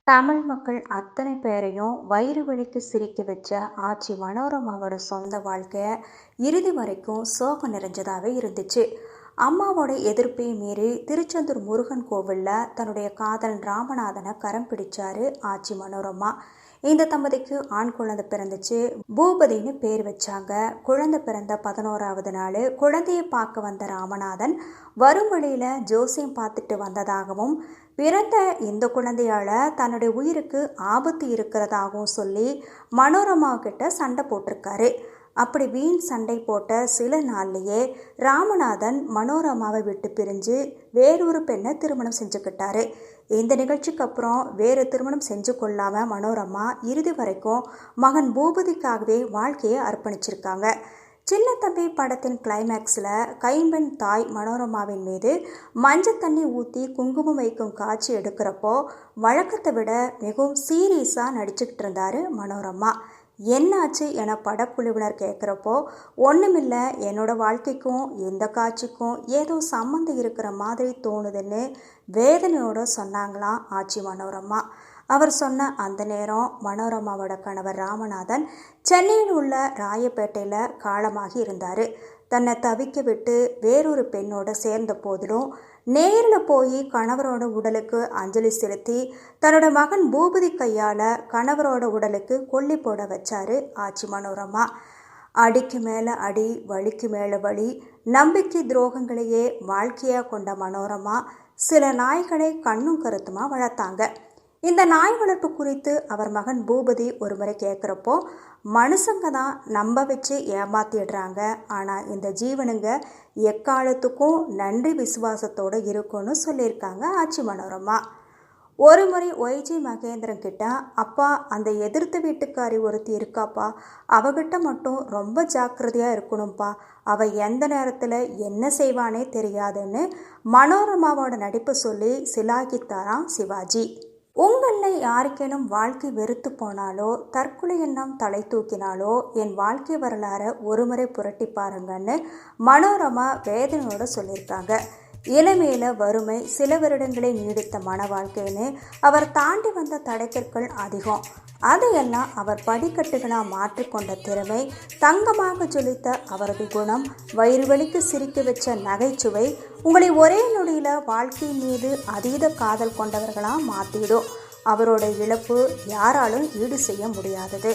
தமிழ் மக்கள் அத்தனை பேரையும் வயிறு வலிக்கு சிரிக்க வச்ச ஆச்சி மனோரமாவோட சொந்த வாழ்க்கை இறுதி வரைக்கும் சோகம் நிறைஞ்சதாகவே இருந்துச்சு. அம்மாவோட எதிர்ப்பை மீறி திருச்செந்தூர் முருகன் கோவிலில் தன்னுடைய காதலன் ராமநாதனை கரம் பிடிச்சாரு ஆச்சி மனோரமா. இந்த தம்பதிக்கு ஆண் குழந்தை பிறந்துச்சு. பூபதினு பேர் வச்சாங்க. குழந்தை பிறந்த 11வது நாள் குழந்தையை பார்க்க வந்த ராமநாதன் வரும் வழியில ஜோசியம் பார்த்துட்டு வந்ததாகவும், பிறந்த இந்த குழந்தையால தன்னுடைய உயிருக்கு ஆபத்து இருக்கிறதாகவும் சொல்லி மனோரமா கிட்ட சண்டை போட்டிருக்காரு. அப்படி வீண் சண்டை போட்ட சில நாள்லயே ராமநாதன் மனோரமாவை விட்டு பிரிஞ்சு வேறொரு பெண்ணை திருமணம் செஞ்சுக்கிட்டாரு. இந்த நிகழ்ச்சிக்கு அப்புறம் வேறு திருமணம் செஞ்சு கொள்ளாம மனோரமா இறுதி வரைக்கும் மகன் பூபதிக்காகவே வாழ்க்கையை அர்ப்பணிச்சிருக்காங்க. சின்ன தம்பி படத்தின் கிளைமேக்ஸில் கைம்பெண் தாய் மனோரமாவின் மீது மஞ்சள் தண்ணி ஊற்றி குங்குமம் வைக்கும் காட்சி எடுக்கிறப்போ வழக்கத்தை விட மிகவும் சீரியஸாக நடிச்சுக்கிட்டு இருந்தார் மனோரமா. என்னாச்சு என படக்குழுவினர் கேட்குறப்போ, ஒன்றுமில்லை, என்னோட வாழ்க்கைக்கும் இந்த காட்சிக்கும் ஏதோ சம்மந்தம் இருக்கிற மாதிரி தோணுதுன்னு வேதனையோடு சொன்னாங்களாம் ஆச்சி மனோரமா. அவர் சொன்ன அந்த நேரம் மனோரமாவோட கணவர் ராமநாதன் சென்னையில் உள்ள ராயப்பேட்டையில் காலமாகி இருந்தார். தன்னை தவிக்க விட்டு வேறொரு பெண்ணோட சேர்ந்த போதிலும் நேரில் போய் கணவரோட உடலுக்கு அஞ்சலி செலுத்தி தன்னோட மகன் பூபதி கையால் கணவரோட உடலுக்கு கொல்லி போட வச்சாரு ஆச்சி மனோரமா. அடிக்கு மேலே அடி, வலிக்கு மேலே வலி, நம்பிக்கை துரோகங்களையே வாழ்க்கையாக கொண்ட மனோரமா சில நாய்களை கண்ணும் கருத்துமாக வளர்த்தாங்க. இந்த நாய் வளர்ப்பு குறித்து அவர் மகன் பூபதி ஒரு முறை கேட்குறப்போ, மனுஷங்க தான் நம்ப வச்சு ஏமாத்திடுறாங்க, ஆனால் இந்த ஜீவனுங்க எக்காலத்துக்கும் நன்றி விசுவாசத்தோடு இருக்கும்னு சொல்லியிருக்காங்க ஆச்சி மனோரமா. ஒரு முறை ஒய்ஜி மகேந்திரன் கிட்ட, அப்பா, அந்த எதிர்த்து வீட்டுக்காரி ஒருத்தி இருக்காப்பா, அவகிட்ட மட்டும் ரொம்ப ஜாக்கிரதையாக இருக்கணும்ப்பா, அவள் எந்த நேரத்தில் என்ன செய்வானே தெரியாதுன்னு மனோரமாவோட நடிப்பு சொல்லி சிலாகித்தாராம் சிவாஜி. உங்களில் யாருக்கேனும் வாழ்க்கை வெறுத்து போனாலோ, தற்கொலை எண்ணம் தலை தூக்கினாலோ என் வாழ்க்கை வரலாறை ஒருமுறை புரட்டி பாருங்கன்னு மனோரமா வேதனையோடு சொல்லியிருக்காங்க. இளமையில வறுமை, சில வருடங்களை நீடித்த மன வாழ்க்கைன்னு அவர் தாண்டி வந்த தடைக்கற்கள் அதிகம். அதையெல்லாம் அவர் படிக்கட்டுகளாக மாற்றிக்கொண்ட திறமை, தங்கமாக ஜொலித்த அவரது குணம், வயிறு வலிக்கு சிரிக்க வச்ச நகைச்சுவை உங்களை ஒரே நொடியில் வாழ்க்கையின் மீது அதீத காதல் கொண்டவர்களாக மாற்றிடும். அவரோட இழப்பு யாராலும் ஈடு செய்ய முடியாதது.